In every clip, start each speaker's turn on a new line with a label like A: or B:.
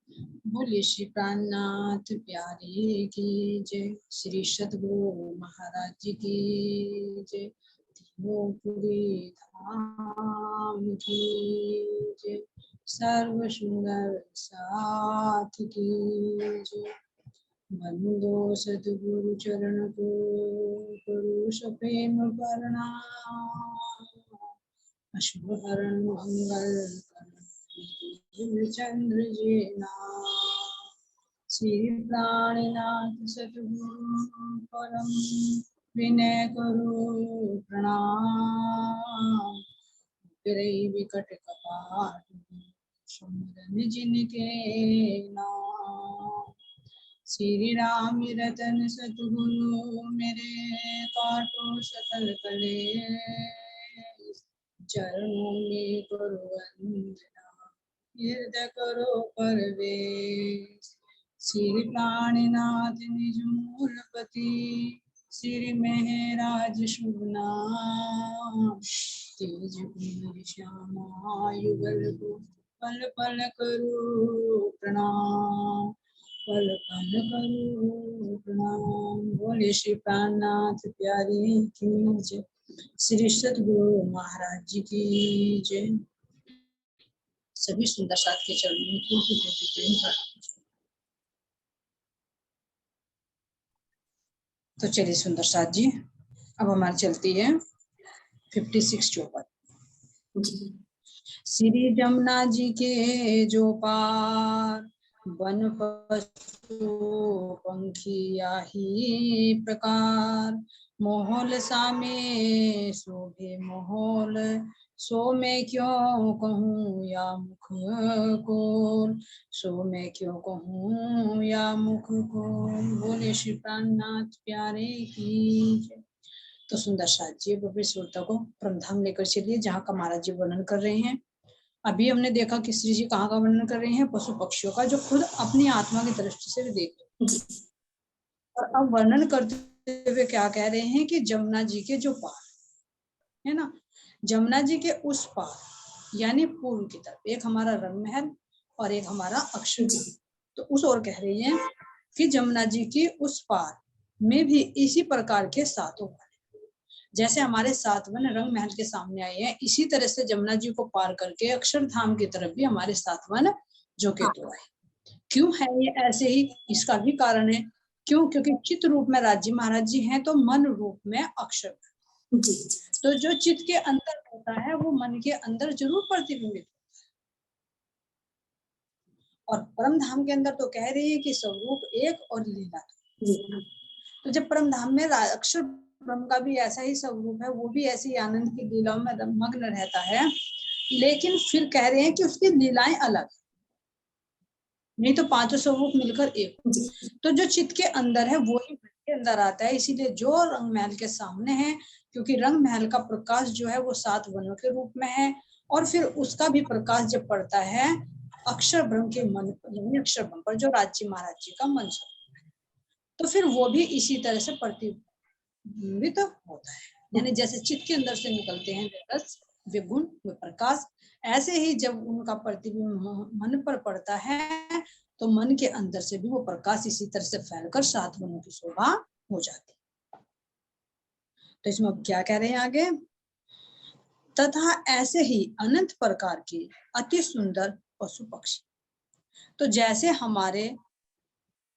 A: बोले श्री प्राणनाथ प्यारे की जय। श्री सद्गुरु महाराज जी की जय। तीनों पुरी धाम की जय। सर्व सुंदर साथ की जय। बंदो सद्गुरु चरण को पुरुष प्रेम प्रणाम। अशुभ हरण मंगल चंद्र जी नाम। श्री प्राणनाथ सतगुरु परम विनय करो प्रणाम। विकट कपाट सुमरन जिनके नाम। श्री राम रतन सतगुरु मेरे काटो सकल कले। चरणों में करो वंदना हृदय करो परवेश। श्री प्राणनाथ निज मूलपति श्री महराज शुभ नाम। तेज कुमार श्यामा युगल को पल पल करो प्रणाम। पल पल करो प्रणाम। बोले श्री प्राणनाथ प्यारे की जय। श्री सद्गुरु महाराज जी की जय। सभी सुंदर साथ के चरणों में कोटि कोटि प्रेम प्रणाम। तो चलिए सुंदर साथ जी, अब हमारी चलती है 56 चौपट। श्री जमुना जी के जो पार वन पशु पंखी आही प्रकार। मोहल सामे शोभे मोहल सो मैं क्यों कहूँ या मुख को। सो मैं क्यों कहूँ या मुख को। बोले श्री प्राणनाथ प्यारे की जय। तो सुंदर साथ जी अब श्रोता को परमधाम लेकर चलिए जहाँ का महाराज जी वर्णन कर रहे हैं। अभी हमने देखा कि श्री जी कहाँ का वर्णन कर रहे हैं, पशु पक्षियों का, जो खुद अपनी आत्मा की दृष्टि से भी देख रहे हैं। और अब वर्णन करते हुए क्या कह रहे हैं कि जमुना जी के जो पार है ना, जमुना जी के उस पार यानी पूर्व की तरफ एक हमारा रंग महल और एक हमारा अक्षर जी। तो उस ओर कह रही है कि जमुना जी की उस पार में भी इसी प्रकार के सातों वन, जैसे हमारे 7 वन रंग महल के सामने आए हैं, इसी तरह से जमुना जी को पार करके अक्षरधाम की तरफ भी हमारे 7 वन जो के तो आए। क्यों है ये ऐसे ही, इसका भी कारण है। क्यों? क्योंकि चित्त रूप में राज्य महाराज जी हैं तो मन रूप में अक्षर जी। तो जो चित्त के अंदर होता है वो मन के अंदर जरूर प्रतिबिंबित होता है। और परम धाम के अंदर तो कह रही है कि स्वरूप एक और लीला। तो जब परम धाम में अक्षर ब्रह्म का भी ऐसा ही स्वरूप है, वो भी ऐसी आनंद की लीलाओं में मग्न रहता है, लेकिन फिर कह रहे हैं कि उसकी लीलाएं अलग, नहीं तो पांचों स्वरूप मिलकर एक। तो जो चित्त के अंदर है वो ही मन के अंदर आता है। इसीलिए जो रंग महल के सामने है, क्योंकि रंग महल का प्रकाश जो है वो 7 वनों के रूप में है, और फिर उसका भी प्रकाश जब पड़ता है अक्षर ब्रह्म के मन पर, अक्षर ब्रह्म पर जो राज्य महाराज जी का मन स्वरूप है, तो फिर वो भी इसी तरह से प्रतिबिंबित होता है। यानी जैसे चित्त के अंदर से निकलते हैं रस वे गुण वे प्रकाश, ऐसे ही जब उनका प्रतिबिंब मन पर पड़ता है तो मन के अंदर से भी वो प्रकाश इसी तरह से फैलकर 7 वनों की शोभा हो जाती है। तो इसमें अब क्या कह रहे हैं आगे, तथा ऐसे ही अनंत प्रकार के अति सुंदर पशु पक्षी। तो जैसे हमारे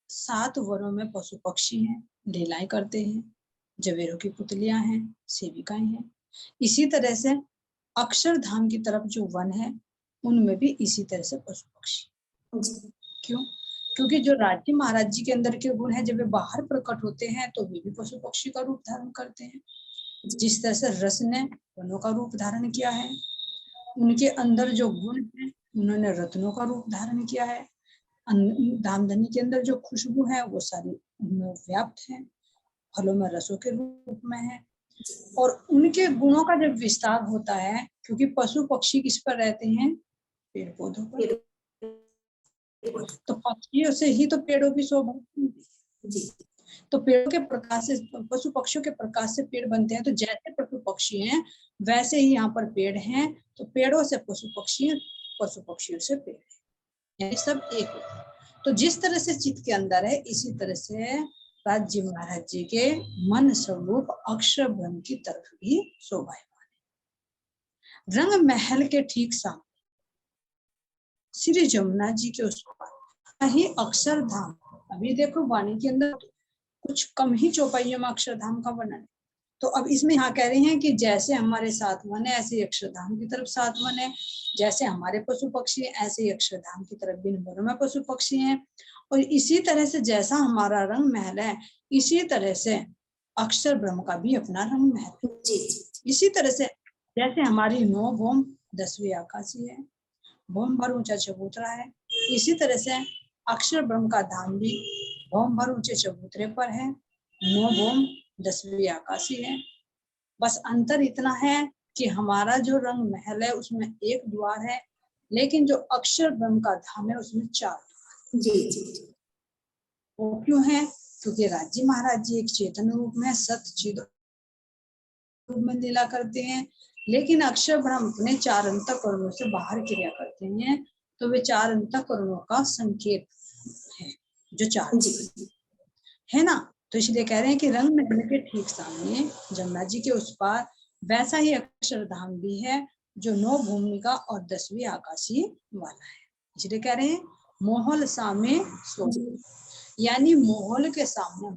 A: 7 वनों में पशु पक्षी हैं, लीलाएं करते हैं, जवेरों की पुतलियां हैं, सेविकाएं हैं, इसी तरह से अक्षरधाम की तरफ जो वन है उनमें भी इसी तरह से पशु पक्षी। क्यों? क्योंकि जो राज्य महाराज जी के अंदर के गुण है जब वे बाहर प्रकट होते हैं तो वे भी पशु पक्षी का रूप धारण करते हैं। जिस तरह से रस ने वनों का रूप धारण किया है, उनके अंदर जो गुण है उन्होंने रत्नों का रूप धारण किया है। धामधनी के अंदर जो खुशबू है वो सारी उनमें व्याप्त है, फलों में रसों के रूप में है। और उनके गुणों का जब विस्तार होता है, क्योंकि पशु पक्षी किस पर रहते हैं, पेड़ पौधों पर, तो पक्षियों से ही तो पेड़ों की शोभा जी। तो पेड़ों के प्रकाश से, पशु पक्षियों के प्रकाश से पेड़ बनते हैं। तो जैसे पशु पक्षी हैं वैसे ही यहाँ पर पेड़ हैं, तो पेड़ों से पशु पक्षी, पशु पक्षियों से पेड़। ये सब एक हो। तो जिस तरह से चित्त के अंदर है, इसी तरह से राज्य महाराज जी के मन स्वरूप अक्षर ब्रह्म की तरफ भी शोभायमान है। रंग महल के ठीक सामने श्री जमुना जी के उस पार ही अक्षरधाम। अभी देखो वाणी के अंदर कुछ कम ही चौपाइयों में अक्षरधाम का वर्णन। तो अब इसमें यहाँ कह रहे हैं कि जैसे हमारे सात मन है ऐसे अक्षरधाम की तरफ सात मन है, जैसे हमारे पशु पक्षी है ऐसे ही अक्षरधाम की तरफ बिन वनों में पशु पक्षी हैं, और इसी तरह से जैसा हमारा रंग महल है इसी तरह से अक्षर ब्रह्म का भी अपना रंग महल है। इसी तरह से जैसे हमारी 9 भौम 10वीं आकाशी है, भौम भर ऊंचा चबूतरा है, इसी तरह से अक्षर ब्रह्म का धाम भी भौम भर ऊंचे चबूतरे पर है, 9 भौम 10वीं आकाशी है। बस अंतर इतना है कि हमारा जो रंग महल है उसमें एक द्वार है, लेकिन जो अक्षर ब्रह्म का धाम है उसमें 4 द्वार। जी। वो क्यों है? क्योंकि राज्य महाराज जी एक चेतन रूप में सत चिद रूप में लीला करते हैं, लेकिन अक्षर ब्रह्म अपने 4 अंतःकरणों से बाहर क्रिया करते हैं। तो वे 4 अंतःकरणों का संकेत है जो 4 है ना। तो इसलिए कह रहे हैं कि रंग महल के ठीक सामने जमुना जी के उस पार वैसा ही अक्षरधाम भी है जो 9 भूमिका और 10वीं आकाशी वाला है। इसलिए कह रहे हैं मोहल सामे सो, यानी मोहल के सामने।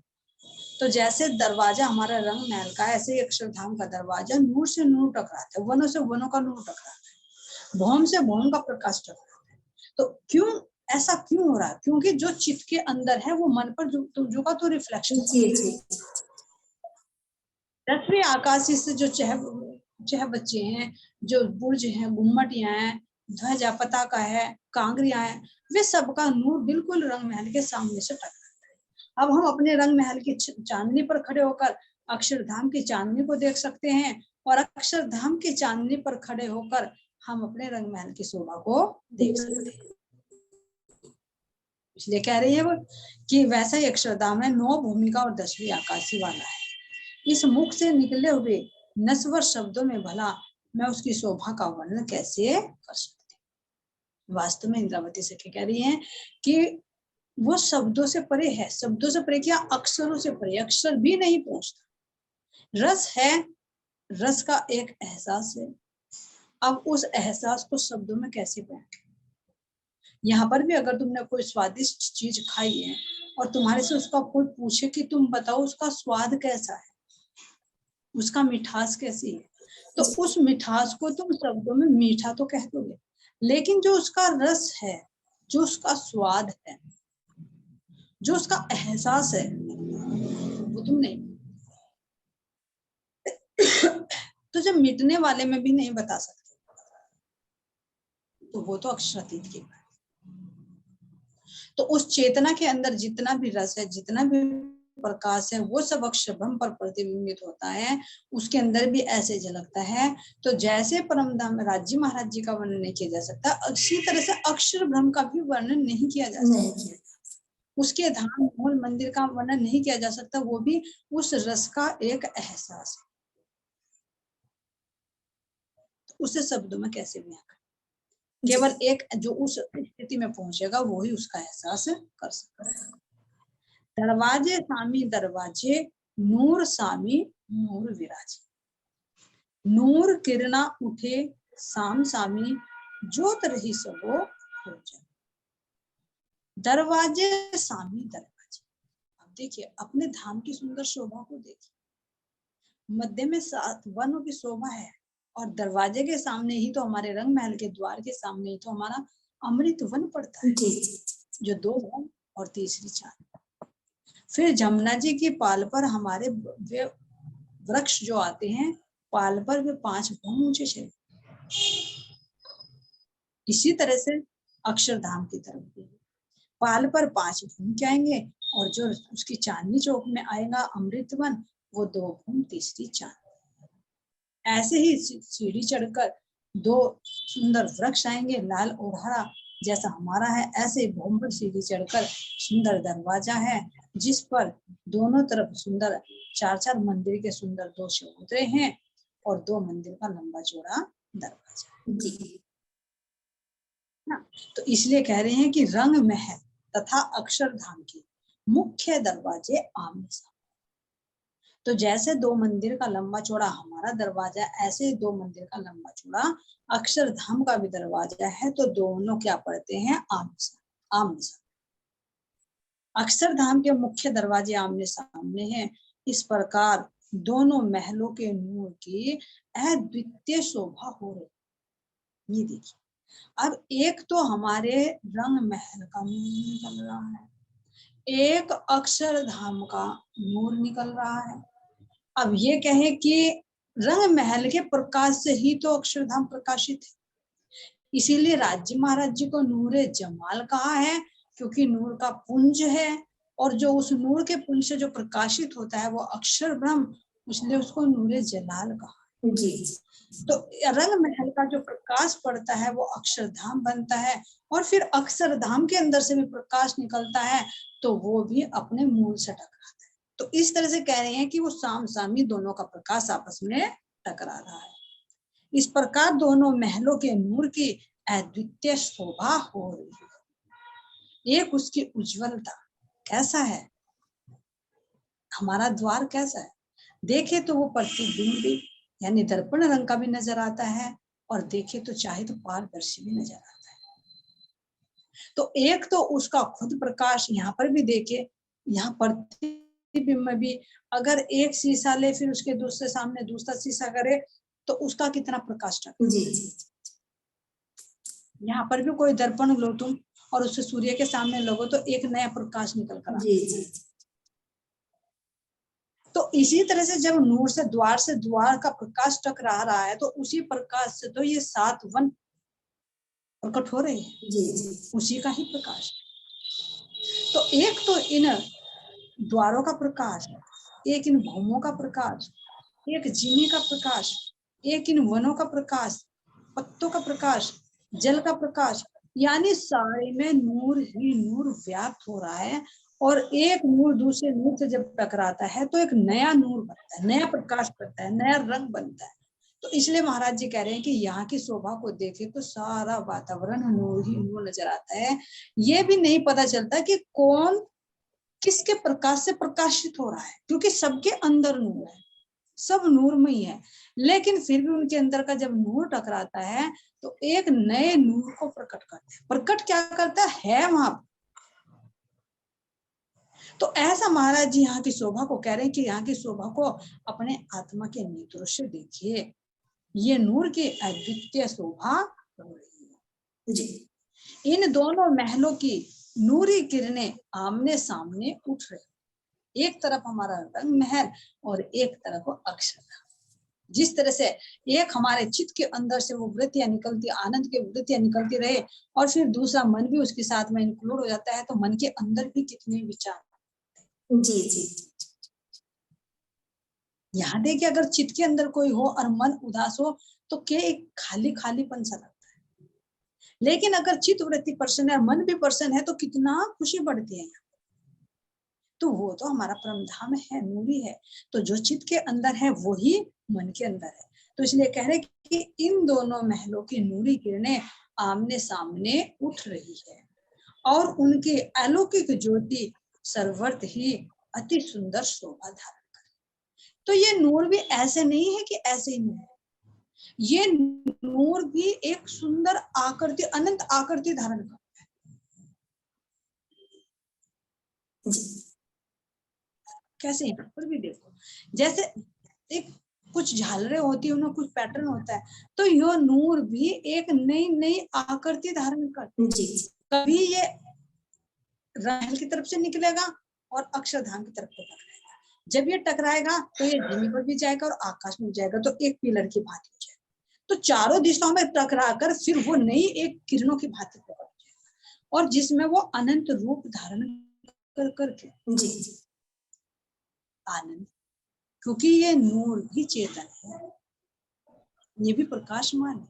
A: तो जैसे दरवाजा हमारा रंग महल का, ऐसे ही अक्षरधाम का दरवाजा नूर से नूर टकराता है, वनों से वनों का नूर टकराता है, भौम से भौम का प्रकाश टकराता है। तो क्यों ऐसा क्यों हो रहा है? क्योंकि जो चित्त के अंदर है वो मन पर जो का तो रिफ्लेक्शन। 10वीं आकाशी से जो चह बच्चे हैं, जो बुर्ज हैं, गुम्मटियां हैं, ध्वजा पताका है, कांगरियां हैं, वे सबका नूर बिल्कुल रंग महल के सामने से टकराता है। अब हम अपने रंग महल की चांदनी पर खड़े होकर अक्षरधाम की चांदनी को देख सकते हैं, और अक्षरधाम की चांदनी पर खड़े होकर हम अपने रंग महल की शोभा को देख सकते हैं। इसलिए कह रही है वो कि वैसा ही अक्षरधाम है, 9 भूमिका और 10वीं आकाशी वाला है। इस मुख से निकले हुए नस्वर शब्दों में भला मैं उसकी शोभा का वर्णन कैसे कर सकती हूँ। वास्तव में इंद्रावती सखी कह रही हैं कि वो शब्दों से परे है, शब्दों से परे क्या, अक्षरों से परे, अक्षर भी नहीं पहुंचता। रस है, रस का एक एहसास है, अब उस एहसास को शब्दों में कैसे बयां। यहाँ पर भी अगर तुमने कोई स्वादिष्ट चीज खाई है और तुम्हारे से उसका कोई पूछे कि तुम बताओ उसका स्वाद कैसा है, उसका मिठास कैसी है, तो उस मिठास को तुम शब्दों में मीठा तो कह दोगे, लेकिन जो उसका रस है, जो उसका स्वाद है, जो उसका एहसास है, वो तुम नहीं। तो जब मिटने वाले में भी नहीं बता सकते तो वो तो अक्षरातीत की बात। तो उस चेतना के अंदर जितना भी रस है, जितना भी प्रकाश है, वो सब अक्षर ब्रह्म पर प्रतिबिंबित होता है, उसके अंदर भी ऐसे झलकता है। तो जैसे परमधाम में राज्य महाराज जी का वर्णन नहीं किया जा सकता, उसी तरह से अक्षर ब्रह्म का भी वर्णन नहीं किया जा सकता। उसके धाम मूल मंदिर का वर्णन नहीं किया जा सकता, वो भी उस रस का एक एहसास है। उसे शब्दों में कैसे बयां करें? केवल एक जो उस स्थिति में पहुंचेगा वो ही उसका एहसास कर सकता है। दरवाजे सामी दरवाजे, नूर सामी नूर विराजे, नूर किरणा उठे साम सामी, ज्योत रही सबो हो जाए। दरवाजे सामी दरवाजे, अब देखिए अपने धाम की सुंदर शोभा को देखिए, मध्य में 7 वनों की शोभा है, और दरवाजे के सामने ही तो हमारे रंग महल के द्वार के सामने ही तो हमारा अमृत वन पड़ता है, जो 2 वन और तीसरी चांद। फिर जमुना जी की पाल पर हमारे वे वृक्ष जो आते हैं, पाल पर वे 5 भौम ऊंचे चले। इसी तरह से अक्षरधाम की तरफ भी पाल पर 5 भूम के आएंगे, और जो उसकी चांदनी चौक में आएगा अमृत वन, वो 2 भूम तीसरी चांद। ऐसे ही सीढ़ी चढ़कर 2 सुंदर वृक्ष आएंगे, लाल और हरा, जैसा हमारा है ऐसे ही भूम पर सीढ़ी चढ़कर सुंदर दरवाजा है, जिस पर दोनों तरफ सुंदर 4-4 मंदिर के सुंदर 2 चबूतरे हैं, और 2 मंदिर का लंबा चौड़ा दरवाजा जी ना। तो इसलिए कह रहे हैं कि रंग महल तथा अक्षरधाम के मुख्य दरवाजे आमने सामने। तो जैसे दो मंदिर का लंबा चौड़ा हमारा दरवाजा, ऐसे दो मंदिर का लंबा चौड़ा अक्षरधाम का भी दरवाजा है। तो दोनों क्या पड़ते हैं? आमने सामने। अक्षरधाम के मुख्य दरवाजे आमने सामने हैं। इस प्रकार दोनों महलों के नूर की अद्वितीय शोभा हो रही। ये देखिए, अब एक तो हमारे रंग महल का नूर निकल रहा है, एक अक्षरधाम का नूर निकल रहा है। अब ये कहें कि रंग महल के प्रकाश से ही तो अक्षरधाम प्रकाशित है, इसीलिए राज्य महाराज जी को नूरे जमाल कहा है, क्योंकि नूर का पुंज है, और जो उस नूर के पुंज से जो प्रकाशित होता है वो अक्षर ब्रह्म, इसलिए उसको नूरे जलाल कहा
B: जी।
A: तो रंग महल का जो प्रकाश पड़ता है वो अक्षरधाम बनता है, और फिर अक्षरधाम के अंदर से भी प्रकाश निकलता है, तो वो भी अपने मूल से टकराता है। तो इस तरह से कह रहे हैं कि वो साम सामी दोनों का प्रकाश आपस में टकरा रहा है। इस प्रकार दोनों महलों के नूर की अद्वितीय शोभा हो रही है। एक उसकी उज्जवलता कैसा है, हमारा द्वार कैसा है, देखे तो वो प्रतिबिंब भी यानी दर्पण रंग का भी नजर आता है, और देखे तो चाहे तो पारदर्शी भी नजर आता है। तो एक तो उसका खुद प्रकाश, यहाँ पर भी देखे, यहाँ प्रतिबिंब में भी अगर एक शीशा ले फिर उसके दूसरे सामने दूसरा शीशा करे तो उसका कितना प्रकाश टकरा।
B: जी।
A: यहाँ पर भी कोई दर्पण लो तुम और उससे सूर्य के सामने लगो तो एक नया प्रकाश निकल कर
B: जी जी।
A: तो इसी तरह से जब नूर से द्वार का प्रकाश टकरा रहा है, तो उसी प्रकाश से तो ये 7 वन प्रकट हो रहे हैं।
B: जी जी।
A: उसी का ही प्रकाश। तो एक तो इन द्वारों का प्रकाश, एक इन भूमों का प्रकाश, एक जिमी का प्रकाश, एक इन वनों का प्रकाश, पत्तों का प्रकाश, जल का प्रकाश, यानी सारे में नूर ही नूर व्याप्त हो रहा है। और एक नूर दूसरे नूर से जब टकराता है तो एक नया नूर बनता है, नया प्रकाश बनता है, नया रंग बनता है। तो इसलिए महाराज जी कह रहे हैं कि यहाँ की शोभा को देखे तो सारा वातावरण नूर ही नूर नजर आता है। ये भी नहीं पता चलता कि कौन किसके प्रकाश से प्रकाशित हो रहा है, क्योंकि सबके अंदर नूर है, सब नूरमय है। लेकिन फिर भी उनके अंदर का जब नूर टकराता है तो एक नए नूर को प्रकट करता है। प्रकट क्या करता है वहां। तो ऐसा महाराज जी यहाँ की शोभा को कह रहे हैं कि यहाँ की शोभा को अपने आत्मा के नेत्रों से देखिए, ये नूर की अद्वितीय शोभा हो रही है जी। इन दोनों महलों की नूरी किरणें आमने सामने उठ रही, एक तरफ हमारा रंग महल और एक तरफ अक्षरधाम। जिस तरह से एक हमारे चित्त के अंदर से वो वृत्तियां निकलती, आनंद की वृत्तियां निकलती रहे, और फिर दूसरा मन भी उसके साथ में इंक्लूड हो जाता है, तो मन के अंदर भी कितने विचार।
B: जी जी।
A: यहाँ देखिए, अगर चित्त के अंदर कोई हो और मन उदास हो तो क्या एक खाली खालीपन सा लगता है। लेकिन अगर चित्त वृत्ति प्रसन्न है, मन भी प्रसन्न है, तो कितना खुशी बढ़ती है। तो वो तो हमारा परम धाम है, नूरी है। तो जो चित्त के अंदर है वो ही मन के अंदर है। तो इसलिए कह रहे कि इन दोनों महलों की नूरी किरणें आमने सामने उठ रही है, और उनकी अलौकिक ज्योति सर्वत्र ही अति सुंदर शोभा धारण करे। तो ये नूर भी ऐसे नहीं है कि ऐसे ही नूर है, ये नूर भी एक सुंदर आकृति, अनंत आकृति धारण करता है। कैसे यहाँ पर भी देखो, जैसे एक कुछ झालरें होती है, उनमें कुछ पैटर्न होता है, तो यो नूर भी एक नई नई आकृति धारण करता है। कभी ये महल की तरफ से निकलेगा और अक्षरधाम की तरफ से टकराएगा। जब ये टकराएगा तो ये जमीन पर भी जाएगा और आकाश में जाएगा, तो एक पिलर की भांति हो जाएगा। तो चारों दिशाओं में टकराकर फिर वो नई एक किरणों की भांति प्रकट हो जाएगा, और जिसमें वो अनंत रूप धारण कर करके आनंद, क्योंकि ये नूर भी चेतन है, ये भी प्रकाशमान है,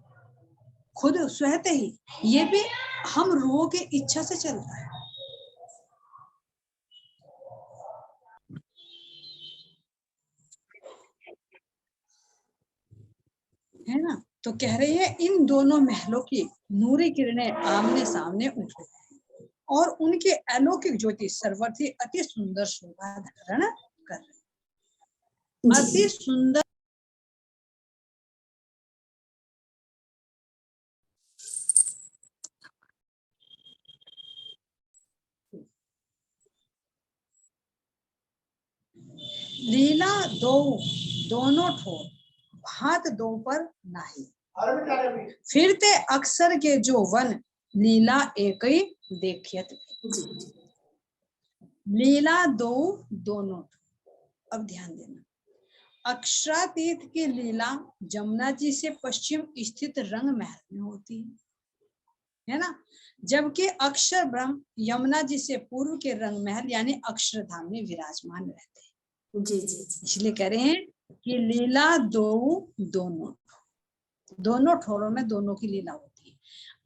A: खुद स्वतः ही ये भी हम रूहों की इच्छा से चलता है ना। तो कह रहे हैं इन दोनों महलों की नूरी किरणें आमने सामने उठ गई और उनके अलौकिक ज्योति सर्वथी अति सुंदर शोभा धारण कर रही। अति सुंदर लीला दो दोनों ठोर भात दो पर नाही, फिरते अक्सर के जो वन लीला एक ही देखियत। लीला दो दोनों। अब ध्यान देना, अक्षरातीत की लीला जमुना जी से पश्चिम स्थित रंग महल में होती है ना, जबकि अक्षर ब्रह्म यमुना जी से पूर्व के रंग महल यानी अक्षरधाम में विराजमान रहते हैं। जी जी, इसलिए कह रहे हैं कि लीला दो दोनों, दोनों ठोरों में दोनों की लीला होती है।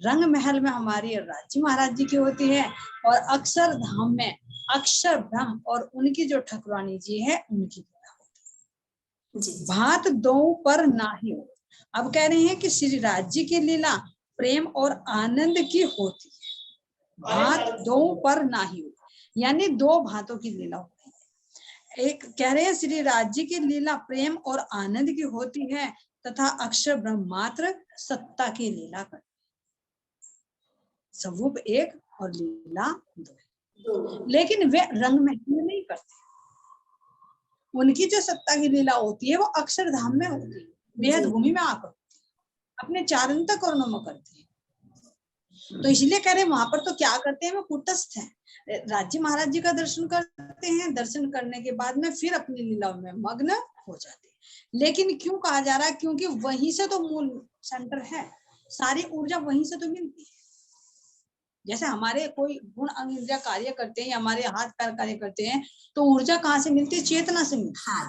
A: रंग महल में हमारी राज्य महाराज जी की होती है और अक्षरधाम में अक्षर ब्रह्म और उनकी जो ठकुरानी जी है उनकी लीला होती है। भात दो पर नाही हो। अब कह रहे हैं कि श्री राज्य की लीला प्रेम और आनंद की होती है। भात दो पर नाही हो, यानी दो भातों की लीला होती है। एक कह रहे हैं श्री राज्य की लीला प्रेम और आनंद की होती है तथा अक्षर ब्रह्म मात्र सत्ता की लीला करते, स्वरूप एक और लीला दो। लेकिन वे रंग महल में नहीं करते, उनकी जो सत्ता की लीला होती है वो अक्षरधाम में होती है, बेहद भूमि में आकर अपने चारंतक कर्णों में करते हैं। तो इसलिए कह रहे वहां पर तो क्या करते हैं, वो कुटस्थ है। राज्य महाराज जी का दर्शन करते हैं, दर्शन करने के बाद में फिर अपनी लीला में मग्न हो जाते हैं। लेकिन क्यों कहा जा रहा है, क्योंकि वहीं से तो मूल सेंटर है, सारी ऊर्जा वहीं से तो मिलती है। जैसे हमारे कोई गुण अंग इंद्रिया कार्य करते हैं या हमारे हाथ पैर कार्य करते हैं तो ऊर्जा कहाँ से मिलती है, चेतना से मिलती है।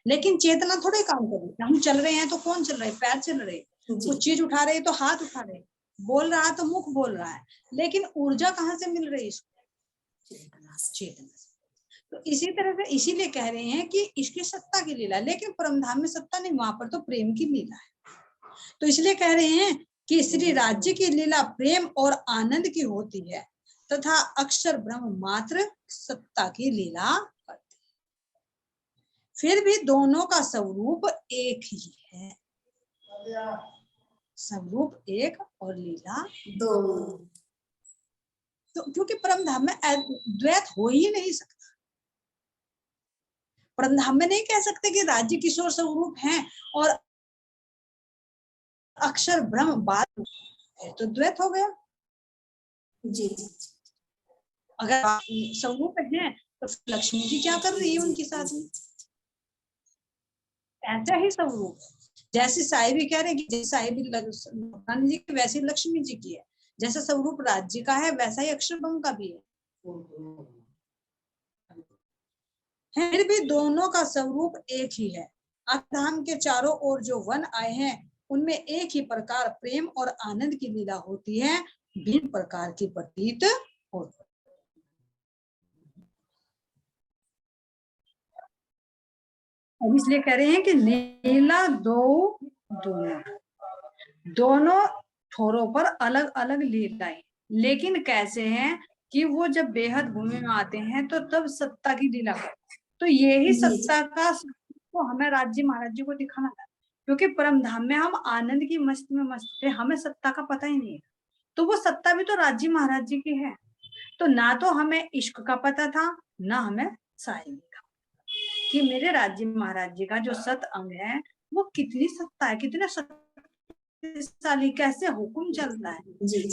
A: लेकिन चेतना थोड़े काम कर रही है, हम चल रहे हैं तो कौन चल रहे हैं, पैर चल रहे हैं, कुछ चीज उठा रहे हैं तो हाथ उठा रहे हैं, बोल रहा है तो मुख बोल रहा है, लेकिन ऊर्जा कहाँ से मिल रही है इसको, चेतना से। तो इसी तरह से इसीलिए कह रहे हैं कि इसकी सत्ता की लीला, लेकिन परमधाम में सत्ता नहीं, वहां पर तो प्रेम की लीला है। तो इसलिए कह रहे हैं कि श्री राज्य की लीला प्रेम और आनंद की होती है तथा अक्षर ब्रह्म मात्र सत्ता की लीला करते हैं। फिर भी दोनों का स्वरूप एक ही है, स्वरूप एक और लीला दो। तो क्योंकि परमधाम में द्वैत हो ही नहीं सकता, परमधाम में नहीं कह सकते कि राज्य किशोर स्वरूप हैं और अक्षर ब्रह्म बाद, तो द्वैत हो गया। जी, अगर स्वरूप है तो लक्ष्मी जी क्या कर रही है उनके साथ में, ऐसा ही स्वरूप। जैसे साहिबी कह रहे कि साहिबी भगवान जी की वैसी लक्ष्मी जी की है, जैसा स्वरूप राज्य का है वैसा ही अक्षर ब्रह्म का भी है। फिर भी दोनों का स्वरूप एक ही है। अक्षरधाम के चारों ओर जो वन आए हैं उनमें एक ही प्रकार प्रेम और आनंद की लीला होती है, भिन्न प्रकार की प्रतीत होती है। अब इसलिए कह रहे हैं कि लीला दो दोनों, दोनों छोरों पर अलग अलग लीलाएं, लेकिन कैसे हैं कि वो जब बेहद भूमि में आते हैं तो तब सत्ता की लीला करते हैं। तो यही सत्ता का तो हमें राज्य महाराज जी को दिखाना था, क्योंकि परम धाम में हम आनंद की मस्त में मस्त थे, हमें सत्ता का पता ही नहीं है। तो वो सत्ता भी तो राज्य महाराज जी की है। तो ना तो हमें इश्क का पता था, ना हमें साहिब का, कि मेरे राज्य महाराज जी का जो सत अंग है वो कितनी सत्ता है, कितने शक्तिशाली, कैसे हुक्म चलता है,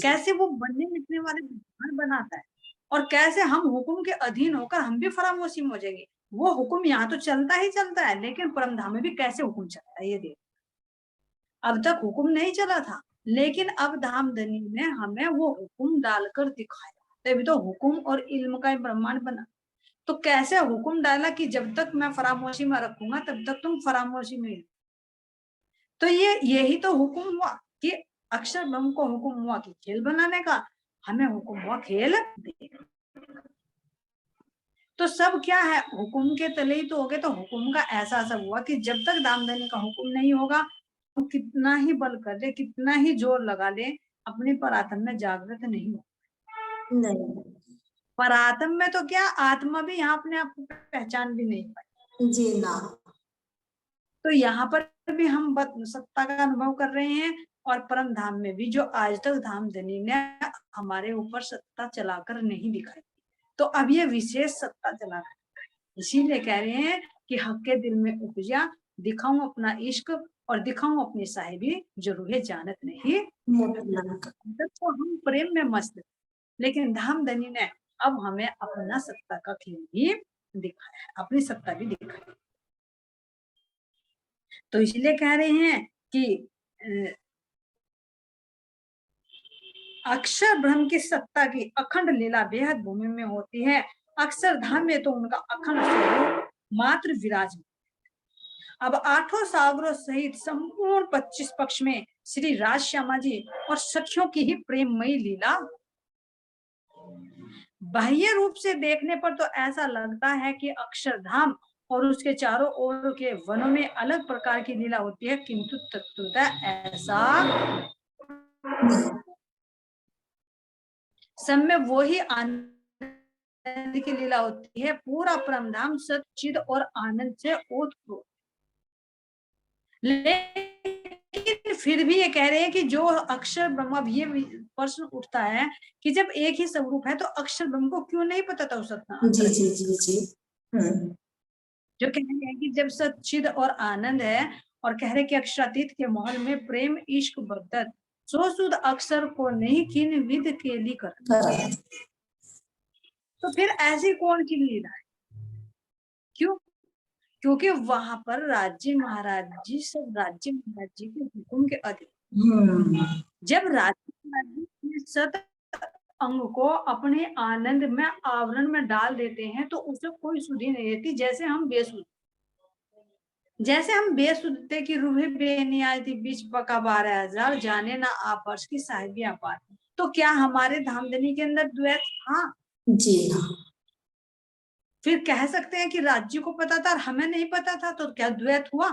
A: कैसे वो बनने मिटने वाले भगवान बनाता है, और कैसे हम हुक्म के अधीन होकर हम भी फरामोशी में हो जाएंगे। वो हुक्म यहाँ तो चलता ही चलता है, लेकिन परमधाम में भी कैसे हुक्म चलता है ये देख। अब तक हुक्म नहीं चला था, लेकिन अब धामधनी ने हमें वो हुक्म डालकर दिखाया, तभी तो हुक्म और इल्म का ब्रह्मांड बना। तो कैसे हुक्म डाला कि जब तक मैं फरामोशी में रखूंगा तब तक तुम फरामोशी में। तो ये यही तो हुक्म हुआ कि अक्षर ब्रह्म को हुक्म हुआ कि खेल बनाने का, हमें हुक्म हुआ खेल देने। तो सब क्या है, हुक्म के तले ही तो हो गए। तो हुक्म का ऐसा असर हुआ कि जब तक दामधनी का हुक्म नहीं होगा हम कितना ही बल कर ले, कितना ही जोर लगा ले, अपने परात्म में जागृत नहीं हो।
B: नहीं,
A: परात्म में तो क्या, आत्मा भी यहाँ अपने आप को पहचान भी नहीं पाई
B: जी ना।
A: तो यहाँ पर भी हम सत्ता का अनुभव कर रहे हैं, और परम धाम में भी जो आज तक धामधनी ने हमारे ऊपर सत्ता चलाकर नहीं दिखाई, तो अब ये विशेष सत्ता चला रहा है। इसीलिए कह रहे हैं कि हक के दिल में उपजा, दिखाऊं अपना इश्क और दिखाऊं अपनी साहिबी, जो रूहे जानत नहीं तो हम प्रेम में मस्त। लेकिन धामधनी ने अब हमें अपना सत्ता का खेल भी दिखाया है, अपनी सत्ता भी दिखाई। तो इसलिए कह रहे हैं कि अक्षर ब्रह्म की सत्ता की अखंड लीला बेहद भूमि में होती है, अक्षर धाम में तो उनका अखंड स्वरूप मात्र विराजमान। अब आठों सागरों सहित संपूर्ण 25 पक्ष में श्री राज श्यामा जी और सखियों की ही प्रेममयी लीला। बाह्य रूप से देखने पर तो ऐसा लगता है कि अक्षरधाम और उसके चारों ओर के वनों में अलग प्रकार की लीला होती है, किंतु तत्वतः ऐसा सब में वो ही आनंद की लीला होती है। पूरा परमधाम सच्चिद और आनंद से ओतप्रोत। लेकिन फिर भी ये कह रहे हैं कि जो अक्षर ब्रह्म, अब ये प्रश्न उठता है कि जब एक ही स्वरूप है तो अक्षर ब्रह्म को क्यों नहीं पता था उस सत्ता?
B: जी जी जी जी।
A: जो कह रहे हैं कि जब सच्चिद और आनंद है, और कह रहे कि अक्षरातीत के महल में प्रेम इश्क बद्दत, सो सुध अक्षर को नहीं किन विद के ली कर, तो फिर ऐसी कौन सी लीला है? क्यों? क्योंकि वहां पर राज्य महाराज जी सब राज्य महाराज जी के हुक्म के अधीन। जब राज्य महाराज जी सत अंग को अपने आनंद में आवरण में डाल देते हैं तो उसे कोई सुधि नहीं रहती। जैसे हम बेसुध, जैसे हम बेसुधते की रूह बेनियाज थी बीच पका 12,000 जाने ना आप वर्ष की साहिबी आपार। तो क्या हमारे धामधनी के अंदर द्वैत था?
B: जी।
A: फिर कह सकते हैं कि राज्य को पता था और हमें नहीं पता था, तो क्या द्वैत हुआ?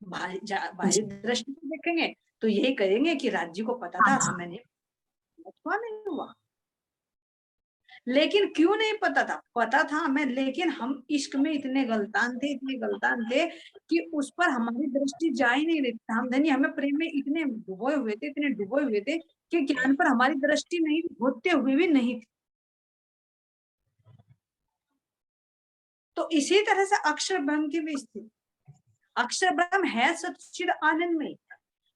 A: बाहरी दृष्टि से देखेंगे तो यही कहेंगे कि राज्य को पता था, हमें नहीं हुआ, नहीं हुआ। लेकिन क्यों नहीं पता था? पता था हमें, लेकिन हम इश्क में इतने गलतान थे, इतने गलतान थे कि उस पर हमारी दृष्टि जा ही नहीं रही। धामधनी हमें प्रेम में इतने डुबोए हुए थे, इतने डुबोए हुए थे कि ज्ञान पर हमारी दृष्टि नहीं होते हुए भी नहीं थी। तो इसी तरह से अक्षर ब्रह्म की भी स्थिति, अक्षर ब्रह्म है सच्चिद आनंद में,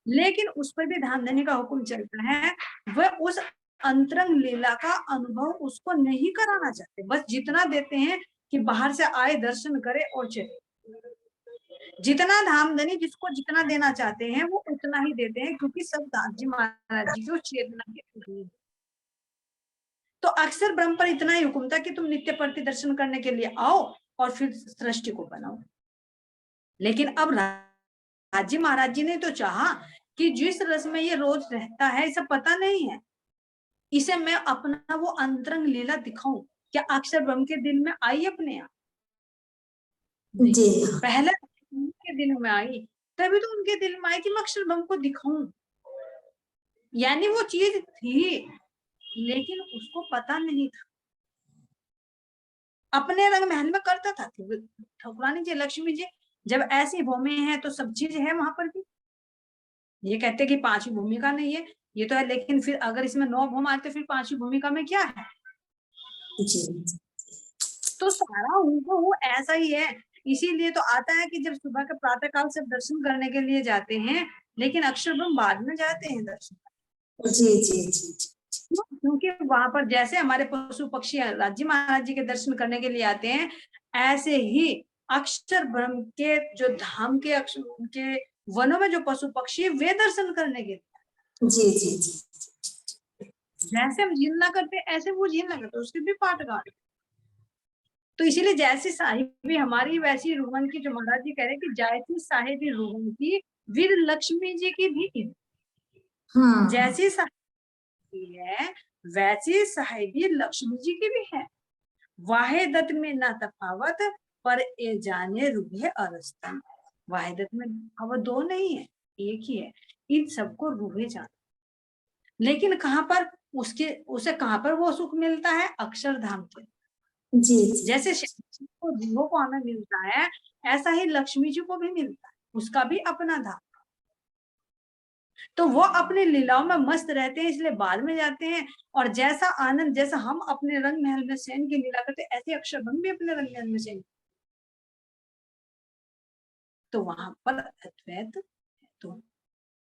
A: लेकिन उस पर भी धामधनी का हुक्म चलता है। वह उस अंतरंग लीला का अनुभव उसको नहीं कराना चाहते, बस जितना देते हैं कि बाहर से आए, दर्शन करे और चले। जितना धामधनी जिसको जितना देना चाहते हैं वो उतना ही देते हैं, क्योंकि सब दास जी महाराज जी को चेतना के। तो अक्षर ब्रह्म पर इतना ही हुक्म था कि तुम नित्य प्रति दर्शन करने के लिए आओ और फिर सृष्टि को बनाओ। लेकिन अब राज्य महाराज जी ने तो चाहा कि जिस रस में ये रोज रहता है, इसे पता नहीं है, इसे मैं अपना वो अंतरंग लीला दिखाऊं। क्या अक्षर ब्रह्म के दिल में आई अपने आप?
B: जी।
A: पहले उनके दिल में आई, तभी तो उनके दिल में आई कि मैं अक्षर ब्रह्म को दिखाऊं। यानी वो चीज थी लेकिन उसको पता नहीं था। अपने रंग महल में करता था ठकुरानी जी, लक्ष्मी जी, जब ऐसी भूमि है तो सब चीज है वहां पर भी। ये कहते कि 5वीं भूमिका नहीं है, ये तो है, लेकिन फिर अगर इसमें 9 भूमि आते फिर 5वीं भूमिका में क्या है?
B: जी।
A: तो सारा वो ऐसा ही है। इसीलिए तो आता है कि जब सुबह के प्रातः काल से दर्शन करने के लिए जाते हैं, लेकिन अक्षर ब्रह्म बाद में जाते हैं दर्शन।
B: जी जी जी।
A: क्योंकि वहां पर जैसे हमारे पशु पक्षी राज्य महाराज जी के दर्शन करने के लिए आते हैं, ऐसे ही अक्षर ब्रह्म के जो धाम के अक्षर के वनों में जो पशु पक्षी वे दर्शन करने के लिए।
B: जी जी जी।
A: जैसे हम झीलना करते ऐसे वो झीलना करते, उसके भी पाठ गाते। तो इसीलिए जैसी साहिबी हमारी वैसी रूहन की, जो महाराज जी कह रहे हैं कि जैसी साहिबी रूहन की वीर लक्ष्मी जी की भी, जैसी साहिबी है वैसी साहिबी लक्ष्मी जी की भी है। वाहे दत्त में न तफावत पर ए जाने रूहे अरस्तन। वाहिदत में अब दो नहीं है, एक ही है। इन सबको रूहे जान, लेकिन कहाँ पर उसे कहाँ पर वो सुख मिलता है? अक्षरधाम के।
B: जी जी
A: जैसे शिव को रूहों को आनंद मिलता है, ऐसा ही लक्ष्मी जी को भी मिलता है, उसका भी अपना धाम। तो वो अपनी लीलाओं में मस्त रहते हैं, इसलिए बाद में जाते हैं। और जैसा आनंद, जैसा हम अपने रंग महल में सेन की लीला करते, ऐसे अक्षरधाम भी अपने रंग महल में सेन। तो वहां पर अद्वैत है तो,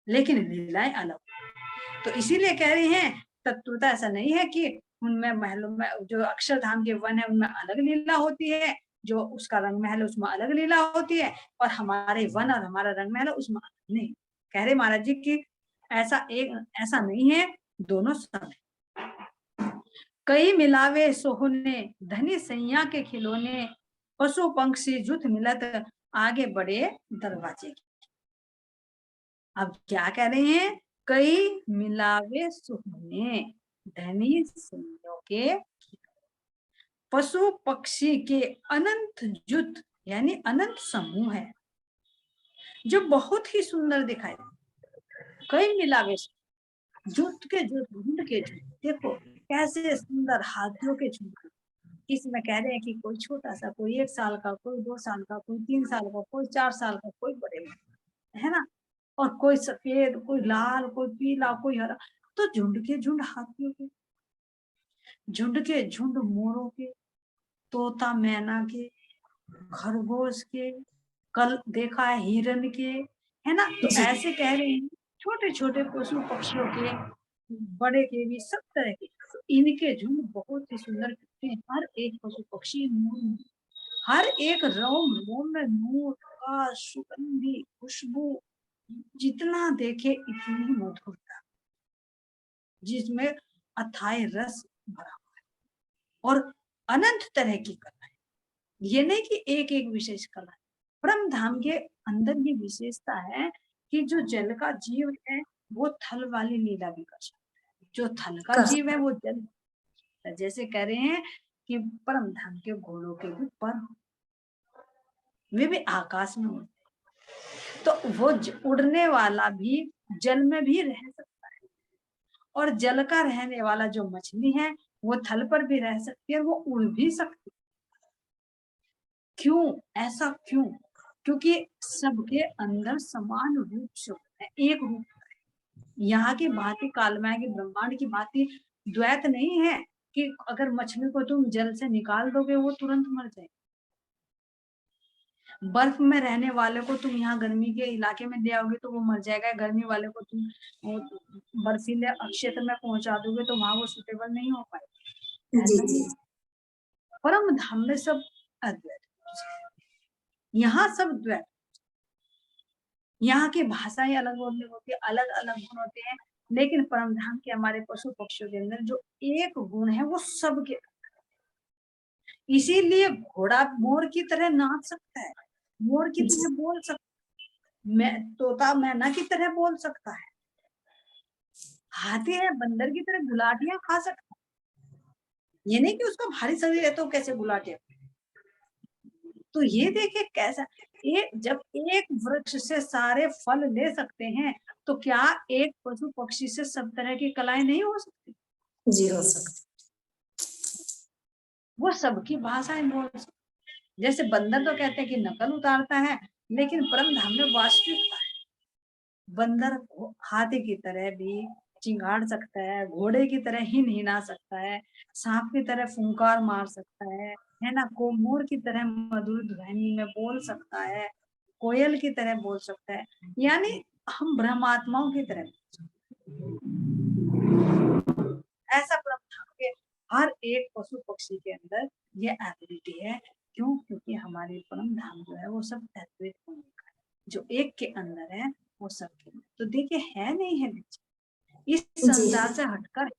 A: लेकिन लीलाएं अलग। तो इसीलिए कह रही हैं तत्वता ऐसा नहीं है कि उनमें महलों में जो अक्षरधाम के वन है उनमें अलग लीला होती है, जो उसका रंग महल है उसमें अलग लीला होती है, और हमारे वन और हमारा रंग महल है उसमें अलग नहीं। कह रहे महाराज जी की ऐसा नहीं है, दोनों सब है। कई मिलावे सोहने, धनी सैया के खिलौने, पशु पंक्षी जुथ मिलत, आगे बढ़े दरवाजे की। अब क्या कह रहे हैं? कई मिलावे सुहने, धनी सैयों के, पशु पक्षी के अनंत जुट, यानी अनंत समूह है जो बहुत ही सुंदर दिखाई दे। कई मिलावे जुट के जुट, झुंड के झुंड, देखो कैसे सुंदर हाथियों के झुंड। इसमें कह रहे हैं कि कोई छोटा सा, कोई 1 साल का, कोई 2 साल का, कोई 3 साल का, कोई 4 साल का, कोई बड़े, है ना। और कोई सफेद, कोई लाल, कोई पीला, कोई हरा। तो झुंड के झुंड हाथियों के, झुंड के झुंड मोरों के, तोता मैना के, खरगोश के, कल देखा है हिरन के, है ना। तो
B: जी
A: ऐसे कह रहे हैं छोटे छोटे पशु पक्षियों के, बड़े के भी, सब तरह के। तो इनके झुंड बहुत ही सुंदर दिखते हैं। हर एक पशु पक्षी नूर, हर एक रोम रोम में नूर का सुगंधी खुशबू, जितना देखे इतनी मधुरता, जिसमें अथाय रस भरा हुआ है, और अनंत तरह की कला है। ये नहीं कि एक एक विशेष कला है। परम धाम के अंदर ये विशेषता है कि जो जल का जीव है वो थल वाली लीला भी कर सकता है, जो थल का
B: कर
A: जीव है वो जल। जैसे कह रहे हैं कि परम धाम के घोड़ों के भी पर, वे भी आकाश में उड़ते, तो वो उड़ने वाला भी जल में भी रह सकता है। और जल का रहने वाला जो मछली है वो थल पर भी रह सकती है, वो उड़ भी सकती है। क्यों? ऐसा क्यों? क्योंकि सबके अंदर समान रूप से है, एक रूप है। यहाँ की भांति कालमय की ब्रह्मांड की भांति द्वैत नहीं है कि अगर मछली को तुम जल से निकाल दोगे वो तुरंत मर जाएगी। बर्फ में रहने वाले को तुम यहाँ गर्मी के इलाके में ले आओगे तो वो मर जाएगा, गर्मी वाले को तुम बर्फीले क्षेत्र में पहुंचा दोगे तो वहां वो सुटेबल नहीं हो पाएगा।
B: जी
A: ऐसा
B: जी
A: नहीं। परम धाम में सब अद्वैत, यहाँ सब द्वैत। यहाँ की भाषाएं अलग होती है, अलग अलग गुण होते हैं, लेकिन परम धाम के हमारे पशु पक्षियों के अंदर जो एक गुण है वो सबके। इसीलिए घोड़ा मोर की तरह नाच सकता है, मोर की तरह बोल सकता है, मैं तोता मैना की तरह बोल सकता है, हाथी है बंदर की तरह गुलाटियां खा सकता है। ये नहीं कि उसका भारी शरीर है तो कैसे गुलाटियां। तो ये देखिए कैसा, जब एक वृक्ष से सारे फल ले सकते हैं तो क्या एक पशु पक्षी से सब तरह की कलाएं नहीं हो सकती?
B: जी हो सकती।
A: वो सबकी भाषाएं बोल सकते। जैसे बंदर तो कहते हैं कि नकल उतारता है, लेकिन परम धाम में वास्तविकता है। बंदर हाथी की तरह भी चिंगाड़ सकता है, घोड़े की तरह हिन हिना सकता है, सांप की तरह फुंकार मार सकता है ना, को मोर की तरह मधुर ध्वनि में बोल सकता है, कोयल की तरह बोल सकता है। यानी हम ब्रह्मात्माओं की तरह, ऐसा ब्रह्म के हर एक पशु पक्षी के अंदर ये एबिलिटी है। क्यों? क्योंकि हमारे परम धाम जो है वो सब अद्वैत होने का है, जो एक के अंदर है वो सबके अंदर। तो देखिए है नहीं है इस
B: जी
A: संसार से हटकर।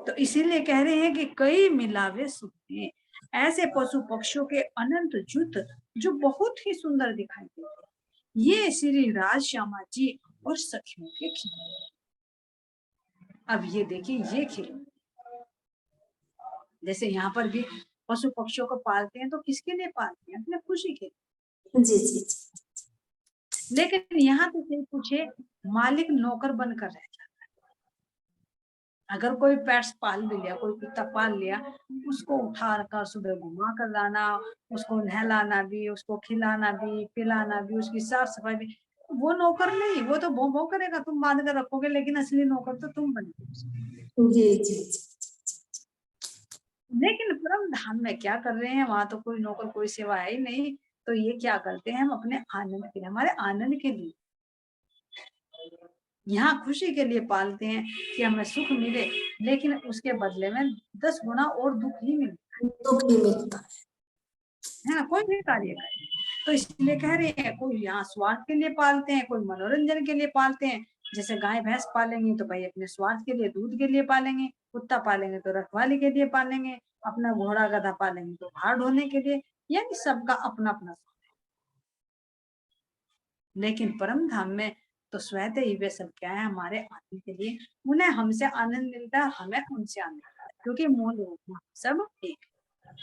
A: तो इसीलिए कह रहे हैं कि कई मिलावे सुने, ऐसे पशु पक्षियों के अनंत जुट जो बहुत ही सुंदर दिखाई देते हैं। ये श्री राज श्यामा जी और सखियों के खिलौने। अब ये देखिए ये खिलौने, जैसे यहाँ पर भी पशु पक्षियों को पालते हैं तो किसके लिए पालते हैं? अपने खुशी के लिए।
B: जी जी जी
A: लेकिन यहाँ तो कोई पूछे, मालिक नौकर बनकर रह जाता है। अगर कोई पेट्स पाल भी लिया, कोई कुत्ता पाल लिया, उसको उठा कर सुबह घुमा कर लाना, उसको नहलाना भी, उसको खिलाना भी, पिलाना भी, उसकी साफ सफाई भी, वो नौकर नहीं, वो तो भौं भौं करेगा, तुम बांध कर रखोगे, लेकिन असली नौकर तो तुम बने।
B: जी जी जी
A: लेकिन परम धाम में क्या कर रहे हैं? वहां तो कोई नौकर कोई सेवा है ही नहीं। तो ये क्या करते हैं? हम अपने आनंद के लिए, हमारे आनंद के लिए, यहाँ खुशी के लिए पालते हैं कि हमें सुख मिले, लेकिन उसके बदले में 10 गुना और दुख ही मिलता
B: दुख भी मिलता
A: है ना, कोई भी कार्य करे। तो इसलिए कह रहे हैं, कोई यहाँ स्वार्थ के लिए पालते हैं, कोई मनोरंजन के लिए पालते हैं। जैसे गाय भैंस पालेंगे तो भाई अपने स्वार्थ के लिए, दूध के लिए पालेंगे, कुत्ता पालेंगे तो रखवाली के लिए पालेंगे, अपना घोड़ा गधा पालेंगे तो भार ढोने के लिए, यानी सबका अपना अपना। लेकिन परम धाम में तो स्वतः ही वे सब क्या है? हमारे आनंद के लिए। उन्हें हमसे आनंद मिलता है, हमें उनसे आनंद मिलता है, क्योंकि मूल रूप में सब एक है।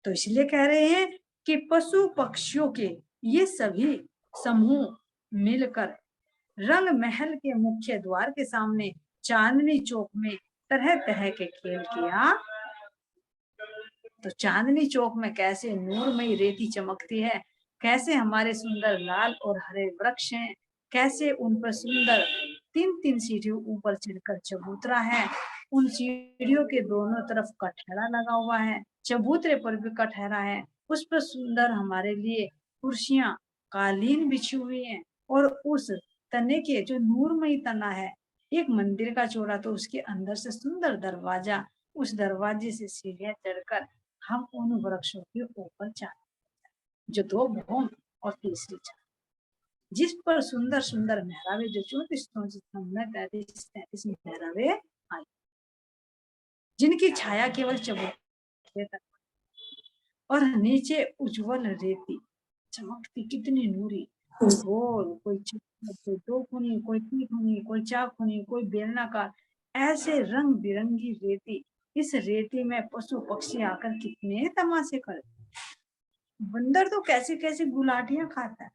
A: तो इसलिए कह रहे हैं कि पशु पक्षियों के ये सभी समूह मिलकर रंग महल के मुख्य द्वार के सामने चांदनी चौक में तरह तरह के खेल किया। तो चांदनी चौक में कैसे नूरमयी रेती चमकती है, कैसे हमारे सुंदर लाल और हरे वृक्ष हैं, कैसे उन पर सुंदर 3-3 सीढ़ियों ऊपर चढ़कर चबूतरा है, उन सीढ़ियों के दोनों तरफ कठहरा लगा हुआ है, चबूतरे पर भी कठहरा है, उस पर सुंदर हमारे लिए कुर्सियां कालीन बिछी हुई हैं, और उस तने के जो नूरमयी तना है, एक मंदिर का चौड़ा, तो उसके अंदर से सुंदर दरवाजा, उस दरवाजे से सीढ़ियां चढ़कर हम उन वृक्षों के ऊपर चढ़े, जो 2 भौम और तीसरी छत, जिस पर सुंदर सुंदर मेहराबे, जो 34 मेहराबे आई, जिनकी छाया केवल चबूतरे तक, और नीचे उज्जवल रेती चमकती, कितनी नूरी, कोई गोल, कोई चौकोर, कोई 2 खूनी, कोई 3 खूनी, कोई 4 खूनी, कोई बेलनाकार, ऐसे रंग बिरंगी रेती। इस रेती में पशु पक्षी आकर कितने तमाशे करते। बंदर तो कैसे कैसे गुलाटियां खाता है,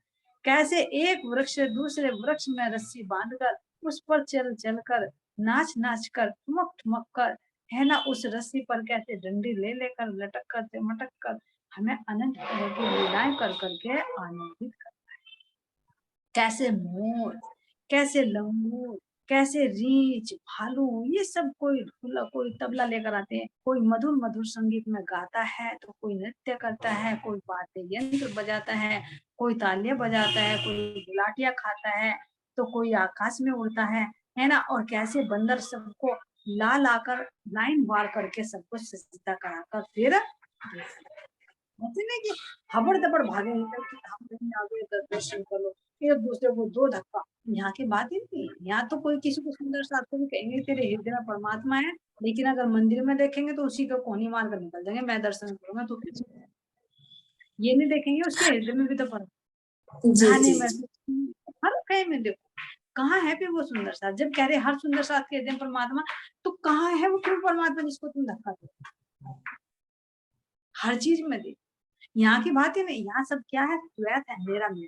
A: कैसे एक वृक्ष से दूसरे वृक्ष में रस्सी बांधकर उस पर चल चल कर, नाच नाच कर, ठुमक ठुमक कर, है ना, उस रस्सी पर कैसे डंडी ले लेकर, लटक कर, मटक कर, हमें अनंत तरह की लीलाएं कर करके आनंदित कर। कैसे मोर, कैसे लंगूर, कैसे रीछ, भालू, ये सब कोई ढोलक, कोई तबला लेकर आते हैं, कोई मधुर मधुर संगीत में गाता है, तो कोई नृत्य करता है, कोई वाद्य यंत्र बजाता है, कोई तालियां बजाता है, कोई गुलाटियां खाता है, तो कोई आकाश में उड़ता है ना। और कैसे बंदर सबको ला लाकर लाइन वार करके सबको सजदा कराकर फिर होते ना कि हबड़ दबड़ भागे निकल के हम कहीं आगे दर्शन करो, एक दूसरे को 2 धक्का। यहाँ की बात ही नहीं है। यहाँ तो कोई किसी को सुंदर साथ को भी कहेंगे तेरे हृदय में परमात्मा है, लेकिन अगर मंदिर में देखेंगे तो उसी को कोनी मार कर निकल जाएंगे, मैं दर्शन करूंगा तो फिर ये नहीं देखेंगे उसके हृदय में भी तो परमात्मा।
B: जी
A: नहाने
B: जी
A: में
B: जी
A: हर कहीं में देखो, कहाँ है फिर वो सुंदर साथ? जब कह रहे हर सुंदर साथ के हृदय में परमात्मा, तो कहाँ है वो क्यों परमात्मा जिसको तुम धक्का दो? हर चीज में देखो, यहाँ की बात ही नहीं, यहाँ सब क्या है? द्वैत है, मेरा मेरा।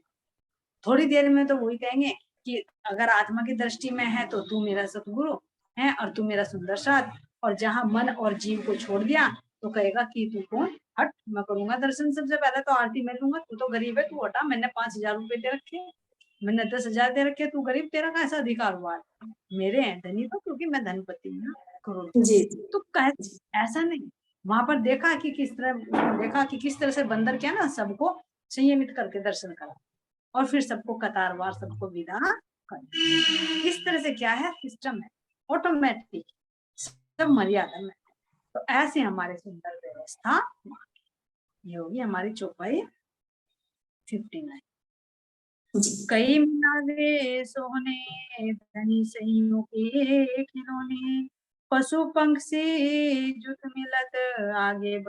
A: थोड़ी देर में तो वही कहेंगे कि अगर आत्मा की दृष्टि में है तो तू मेरा सतगुरु है और तू मेरा सुंदर साथ, और जहां मन और जीव को छोड़ दिया तो कहेगा कि तू कौन, हट, मैं करूंगा दर्शन, सबसे पहले तो आरती मैं लूंगा, तू तो गरीब है, तू हटा, मैंने 5,000 रुपए दे रखे, मैंने 10,000 दे रखे, तू गरीब, तेरा कैसा अधिकार हुआ? मेरे हैं धनी तो, क्योंकि मैं धनपति हूँ, करोड़पति।
B: जी
A: तो ऐसा नहीं, वहां पर देखा कि किस तरह से बंदर क्या ना सबको संयमित करके दर्शन करा, और फिर सबको कतारवार सबको विदा कर। इस तरह से क्या है? सिस्टम है, ऑटोमेटिक, सब मर्यादा में। तो ऐसे हमारे सुंदर व्यवस्था, ये होगी हमारी चौपाई 59।
B: जी
A: कई मिलावे सोने धनी सहियों के खिलौने, पशु पंख से जुत मिलत आगे